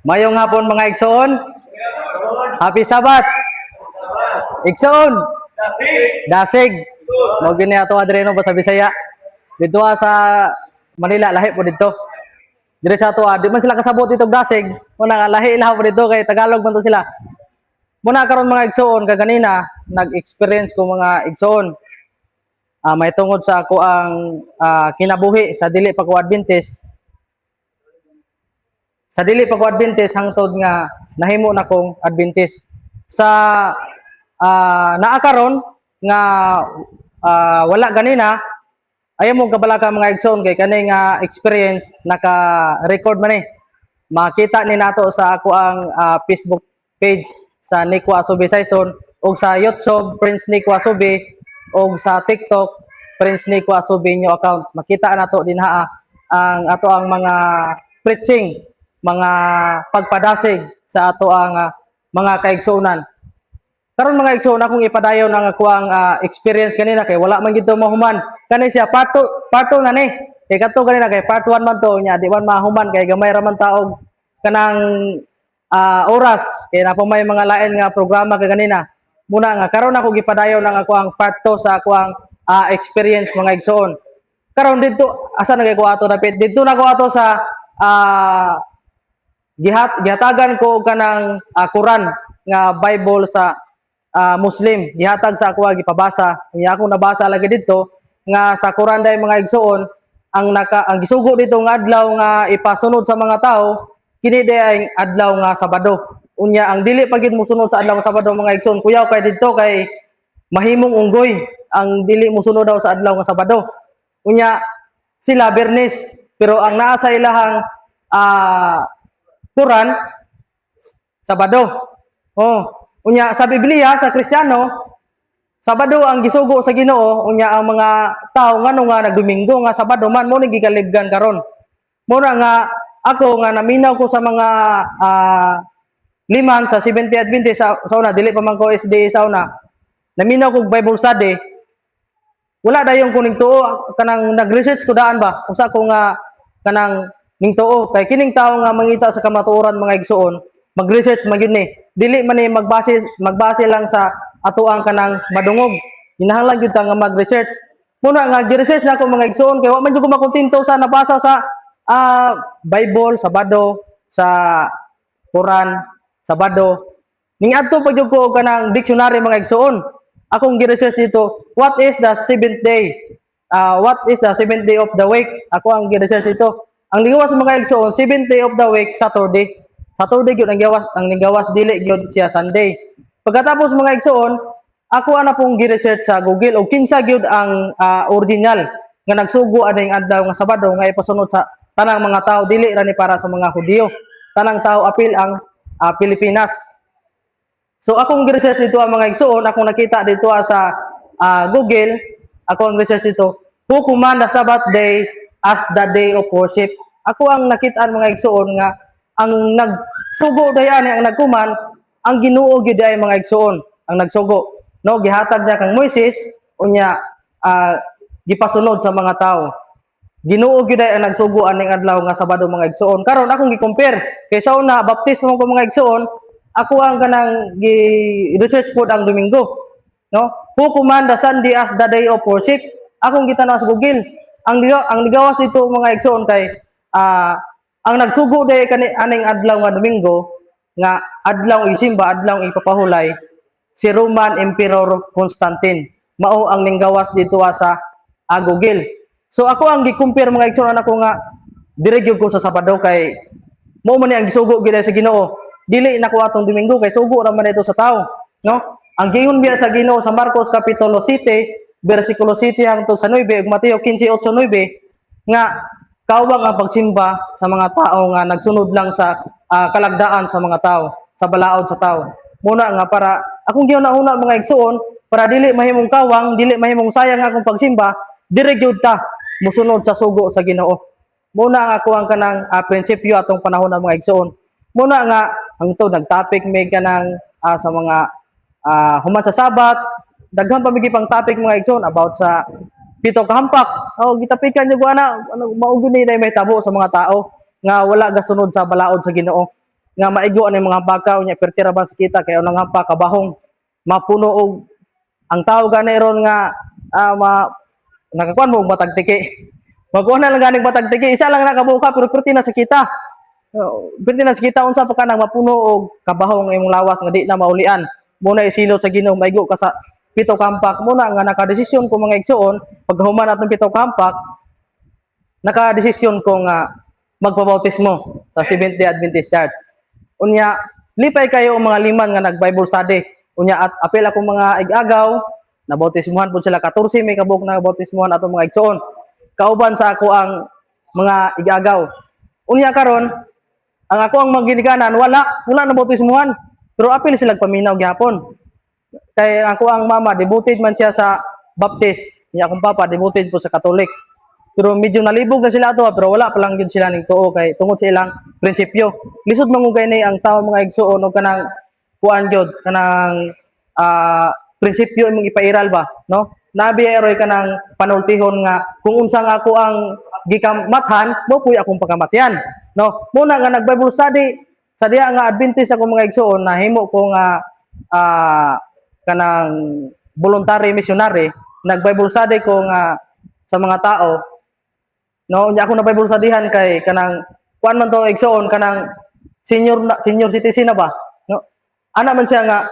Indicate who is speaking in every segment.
Speaker 1: Mayong hapon mga igsoon. Happy Sabat. Igsoon. Dasig. Mo gini ato adreno ba sa Bisaya. Dito sa Manila lahi po dito. Dire sa ato di man sila kasabot dito dasig. Una nga lahi ilaw po dito kay Tagalog man to sila. Muna karon mga igsoon kaganina nag-experience ko mga igsoon. May tungod sa ako ang kinabuhi sa dili pa ko Adventist. Sa dili pa ko Adventist hangtod nga nahimo na kong Adventist. Sa naa karon nga wala ganina ayaw mo kabalaka mga igsoon kay kani nga experience naka-record man eh. Makita ni nato sa ako ang Facebook page sa Nico Asubi Saison o sa YouTube Prince Nico Asubi o sa TikTok Prince Nico Asubi nyo account. Makita nato din ang ato ang mga preaching, mga pagpadasig sa ato ang mga kaigsuonan. Karon mga igsoon akong ipadayon ang ako ang experience kanina kay wala man gito mahuman. Kani siya part 2 na ni. Kay kadto kanina kay part 1 man to nya di man mahuman kay gamay ra man taog kanang oras kay napamay mga lain nga programa kay kanina. Muna nga karon ako gipadayon ang ako ang part 2 sa ako ang experience mga igsoon. Karon dito asa na kay ko ato dapit dito na ko ato sa gihatagan ko kanang Quran nga Bible sa Muslim. Gihatag sa ako gipabasa. Unya ako nabasa lagi dito nga sa Quran day mga igsoon ang gisugo dito nga adlaw nga ipasunod sa mga tao kini day ay adlaw nga Sabado. Unya ang dili pa gid mosunod sa adlaw nga Sabado mga igsoon kuyaw kay dito kay mahimong unggoy ang dili mosunod daw sa adlaw nga Sabado. Unya sila Bernes pero ang naa sa ilahang Quran Sabado. Unya sa Biblia sa Kristiyano Sabado ang gisugo sa Ginoo. Unya ang mga tao ngano nga nagdomingo nga Sabado man mo ni gikalibgan karon. Muna nga ako nga naminaw ko sa mga liman sa 70 Adventist sa una dili pa man ko SD sa una. Naminaw ko Bible study. Wala dayon ko ning tuo kanang nag-research ko daan ba usa ko nga kanang ning tuo kay kining tawo nga mangita sa kamatuoran mga igsoon mag-research magyud ni dili man ni magbase lang sa ato ang kanang madungog hinahanglan gyud ta nga mag-research muna nga gi-research na ako mga igsoon kay wa man jud ko makontento sa nabasa sa Bible Sabado sa Quran Sabado ning adto pa jud ko kanang dictionary mga igsoon akong gi-research dito what is the seventh day of the week ako ang gi-research dito ang ligawas mga igsoon 7th day of the week Saturday gyud ang ligawas dili gyud siya Sunday. Pagkatapos mga igsoon, ako ana pong gi-research sa Google og kinsa gyud ang original nga nagsugo aning adlaw nga Sabado nga ipasunod sa tanang mga tao dili ra ni para sa mga Hudiyo. Tanang tao apil ang Pilipinas. So akong gi-research dito ang mga igsoon, akong nakita dito sa Google, ako ang research dito, who command the Sabbath day as the day of worship. Ako ang nakita mga igsoon nga ang nagsugo dayan ang nagkuman ang Ginoo gyud ay mga igsoon ang nagsugo no gihatag niya kang Moises unya gipasunod sa mga tao Ginoo gyud ay ang nagsugo aning adlaw nga Sabado mga igsoon karon akong gi-compare kay sa una baptismo ko mga igsoon ako ang kanang gi-research pod ang Domingo no who command the Sunday as the day of worship akong gitanaw sa Google ang ligawas dito mga igsoon kay ang nagsugo day kani aning adlaw nga Domingo nga adlaw isimba adlaw ipapahulay si Roman Emperor Constantine mao ang ninggawas dito sa Google. So ako ang gi-compare mga igsoon ako nga dire gyud ko sa Sabado kay mao man ni ang gisugo gyud sa Ginoo. Dili na ko atong Domingo kay sugo ra man ito sa tao, no? Ang giingon biya sa Ginoo sa Marcos kapitulo 7 bersikulo 7 hangtod sa 9 ug Mateo 15:8-9 nga kawang ang pagsimba sa mga tao nga nagsunod lang sa kalagdaan sa mga tao, sa balaod sa tao. Muna nga para akong giuna-una mga igsoon para dili mahimong kawang, dili mahimong sayang akong pagsimba, dire gyud ta mosunod sa sugo sa Ginoo. Muna nga ako ang kanang prinsipyo atong panahon ng mga igsoon. Muna nga hangtod nag-topic may kanang sa mga human sa Sabat, daghan pa migi pang topic mga igsoon about sa pito kahampak. Gitapikan niyo ana mauguni na may tabo sa mga tao nga wala gasunod sa balaod sa Ginoo. nga maigo ani mga baka unya pertira ba sa kita kay unang hampa kabahong mapuno og ang tao gani ron nga nakakuan mo og matagtiki. Magkuha na lang ganing matagtiki, isa lang nakabuka pero perti na sa kita. Perti na sa kita unsa pa kanang mapuno og kabahong imong lawas nga di na maulian. Muna isilot sa Ginoo maigo ka sa pito kampak muna nga nakadesisyon ko mga igsoon paghuman atong pito kampak nakadesisyon ko nga magpabautismo sa Seventh-day Adventist Church. Unya, lipay kayo ang mga liman nga nag-Bible study. Unya, at apel ako mga igagaw, nabautismuhan po sila 14 may kabuk na bautismuhan atong mga igsoon. Kauban sa ako ang mga igagaw. Unya karon, ang ako ang magginikanan, wala na bautismuhan. Pero apel sila paminaw gyapon. Kay ako ang mama, devoted man siya sa Baptist. Niya akong papa, devoted po sa Catholic. Pero medyo nalibog na sila ato pero wala pa lang yun sila ning tuo kay tungod sa ilang prinsipyo. Lisod mangugay ni ang tao mga igsoon o kanang kuan jud kanang prinsipyo imong ipairal ba, no? Nabi eroy kanang panultihon nga kung unsa nga ako ang gikamathan, mo puy akong pagkamatyan, no? Muna nga nag-Bible study sa diha nga Adventist ako mga igsoon nahimo ko nga kanang voluntary missionary, nag-Bible study ko nga sa mga tao. No, nya ako na Bible studyhan kay kanang kuan man to igsoon kanang senior citizen na ba? No. Ana man siya nga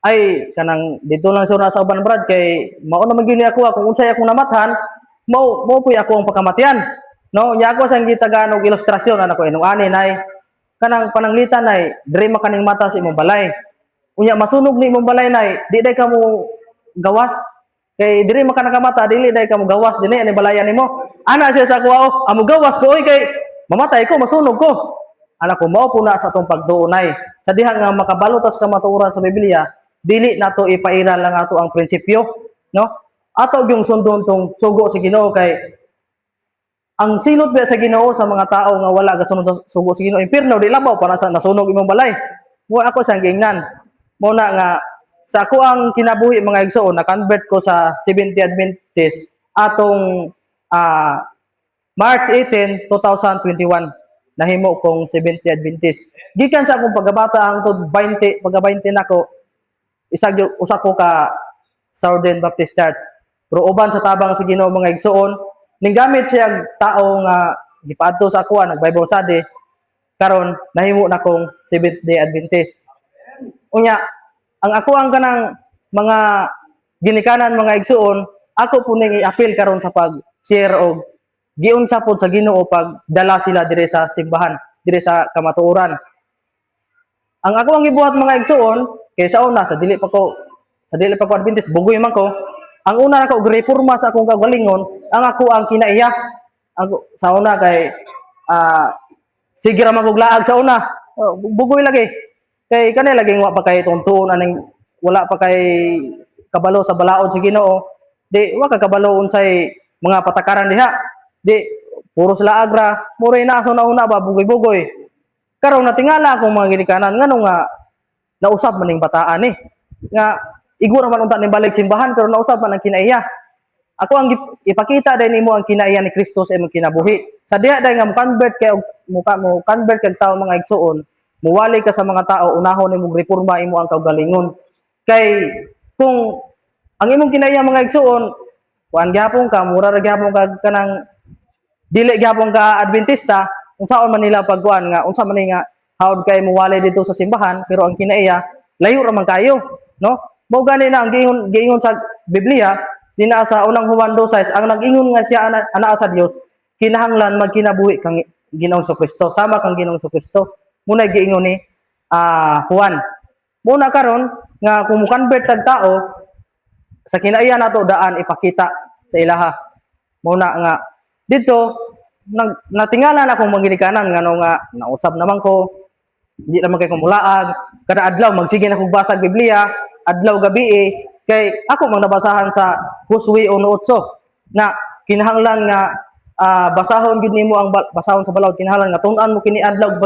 Speaker 1: ay kanang dito lang sa uban brad kay mao na man gyud ako kung unsay akong namathan, mo puy ako ang pagkamatyan. No, nya ako sang gitagaan og ilustrasyon ana ko inung ani nay kanang pananglitan nay dire makaning mata sa imong balay. Unya masunog ni imong balay nay, di day ka mo gawas. Kay diri makanamata dili day ka mo gawas dinhi ani balayan nimo. Ana siya sa kuwao, amo gawas ko oy kay mamatay ko masunog ko. Ana ko mao puna sa atong pagduunay. Sa diha nga makabalo tas ka matuoran sa Biblia, dili nato ipairal lang ato ang prinsipyo, no? Ato yung sundon tong sugo sa Ginoo kay ang silot ba sa Ginoo sa mga tao nga wala gasunod sa sugo sa Ginoo, impierno di labaw para sa nasunog imong balay. Mo ako sang giingnan. Mo na nga sa ako ang kinabuhi mga igsoon, na-convert ko sa Seventh-day Adventist atong March 18, 2021. Nahimo kong Seventh-day Adventist. Gikan sa akong pagkabata hangtod 20, pagka 20 nako, usa ko ka Southern Baptist Church. Pero uban sa tabang sa Ginoo mga igsoon, ning gamit siya tao nga gipaadto sa ako nag-Bible study, karon nahimo na kong Seventh-day Adventist. Unya, ang ako ang kanang mga ginikanan mga igsuon, ako po ning i-appeal karon sa pag-share og giunsa pod sa Ginoo pag dala sila dire sa simbahan, dire sa kamatuoran. Ang ako ang gibuhat mga igsuon, kay sa una sa dili pa ko Adventist, bugoy man ko. Ang una nako reforma sa akong kagalingon, ang ako ang kinaiya. Ako sa una kay sige ra maguglaag sa una. Bugoy lagi. Kay kanay laging wa pa kay tuntuon aning wala pa kay kabalo sa balaod sa Ginoo. Di wa ka kabalo unsay mga patakaran diha. Di puro sila agra, mura inaso na una ba bugoy-bugoy. Karon natingala akong mga ginikanan ngano nga nausab man ning bataan eh. Nga igura man unta ning balik simbahan pero nausab man ang kinaiya. Ako ang ipakita dai nimo ang kinaiya ni Kristo sa imong kinabuhi. Sa diha dai nga mo-convert kay mo convert kag tawo mga igsuon. Muwali ka sa mga tao, unahon nimo reforma imo ang kaugalingon. Kay kung ang imong kinaiya mga igsuon, kuan gyapon ka, mura ra gyapon ka kanang dili gyapon ka Adventista, unsaon man nila pagkuan nga unsa man nga hawd kay muwali dito sa simbahan, pero ang kinaiya layo ra man kayo, no? Mao gani na ang giingon sa Biblia, dinaa sa unang Juan 2:6, ang nag-ingon nga siya ana sa Dios, kinahanglan magkinabuhi kang Ginoong Kristo, sama kang Ginoong Kristo. Muna giingon ni Juan. Muna karon nga kung mo-convert tag tao sa kinaiya nato daan ipakita sa ilaha. Muna nga dito natingala na akong magginikanan ngano nga nausab naman ko di naman kay kumulaag kada adlaw magsige na kog basag Biblia adlaw gabi kay ako mang nabasahan sa Josué 1:8 na kinahanglan nga basahon gid nimo ang basahon sa balaod kinahanglan nga tun-an mo kini adlaw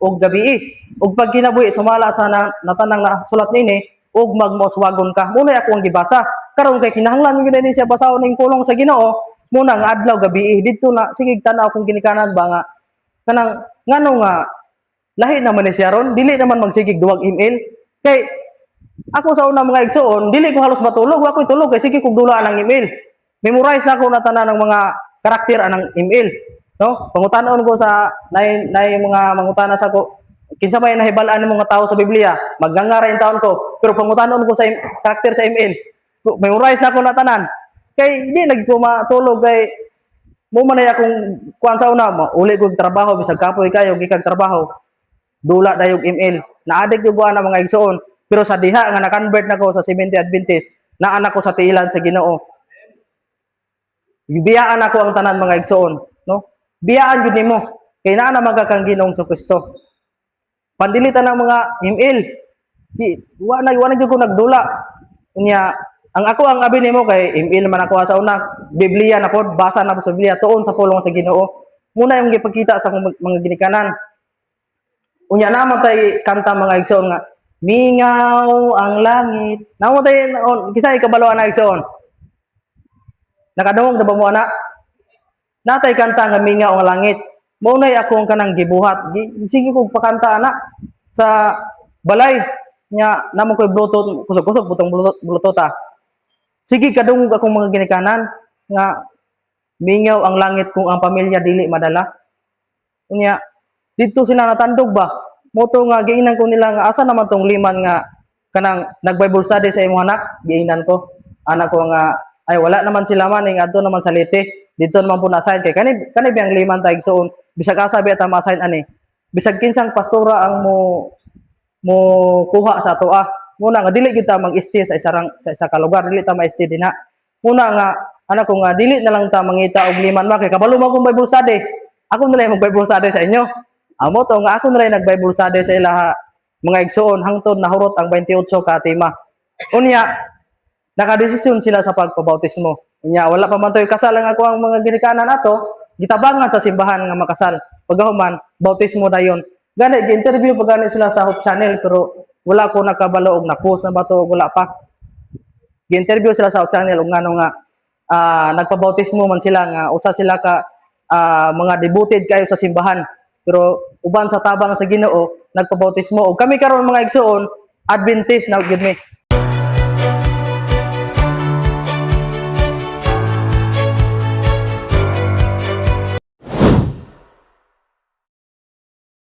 Speaker 1: og gabi ug pag kinabuhi sumala sa natanang nasulat nini ug magmoswagon ka muna ako ang gibasa karon kay kinahanglan gyud ni siya basahon ning pulong sa Ginoo muna nga adlaw gabi didto na sige tanaw kung ginikanan ba nga kanang ngano nga Lahi naman ni siya ron, dili naman magsigig duwag email. Kay ako sa una mga igsoon, dili ko halos matulog, ako'y tulog kay sige kog dulaan ang email. Memorize na ako na tanan ng mga karakter anang email, no? Pangutanon ko sa nay mga mangutana sa ko kinsa may nahibalaan ng mga tao sa Biblia, maggangara yung taon ko, pero pangutanon ko sa karakter sa email. Memorize na ako na tanan. Kay di nag ko matulog kay mo man ay akong kuan sa una, uli ko trabaho bisag kapoy kayo gikag trabaho. Dula dayog email. Naadik yung buwan ng mga igsoon. Pero sa diha nga na-convert na ko sa Seventh-day Adventist, naanak ko sa tiilan sa Ginoo. Biyaan ako ang tanan mga igsoon, no? Biyaan gid nimo kay naa na magakang Ginoong Kristo. Pandilitan ng mga email. Di wa na gyud ko nagdula. Unya ang ako ang abi nimo kay email man ako sa una, Biblia na pod, basa na po sa Biblia tuon sa pulong sa Ginoo. Muna yung gipakita sa mga ginikanan. Unya naman tay kanta mga igsoon nga mingaw ang langit. Namo tay kisay kabalo na igsoon. Nakadungog na ba mo ana? Natay kanta nga mingaw ang langit. Mao nay akong kanang gibuhat. Sige kog pakanta ana sa balay nya namo koy bluetooth kusog-kusog butong bluetooth ta. Sige kadungog akong mga ginikanan nga mingaw ang langit kung ang pamilya dili madala. Unya dito sila natandog ba? Moto nga giinan ko nila nga asa naman tong liman nga kanang nag-Bible study sa imong anak, giinan ko. Anak ko nga ay wala naman sila man ing adto naman sa Leyte. Dito naman po na-assign kay kani biyang liman tag soon. Bisag asa biya ta ma-assign ani. Bisag kinsang pastora ang mo kuha sa ato Muna nga dili kita mag-stay sa isa ka lugar, dili ta ma-stay dinha. Muna nga anak ko nga dili na lang ta mangita og liman ma kay kabalo mo kung Bible study. Ako na lang mag-Bible study sa inyo. Amo to nga ako na rin nag-Bible study sa ilaha mga igsoon hangtod nahurot ang 28 ka tema. Unya, nakadesisyon sila sa pagpabautismo. Unya, wala pa man to'y kasal ang ako ang mga ginikanan nato, gitabangan sa simbahan nga makasal. Pagkahuman, bautismo na yon. Gani, gi-interview pa gani sila sa Hope Channel, pero wala ko nakabalo og na-post na ba to, wala pa. Gi-interview sila sa Hope Channel, og ngano nga, nagpabautismo man sila, nga usa sila ka mga devoted kayo sa simbahan. Pero uban sa tabang sa Ginoo nagpabautismo og kami karon mga igsoon Adventist na gyud mi.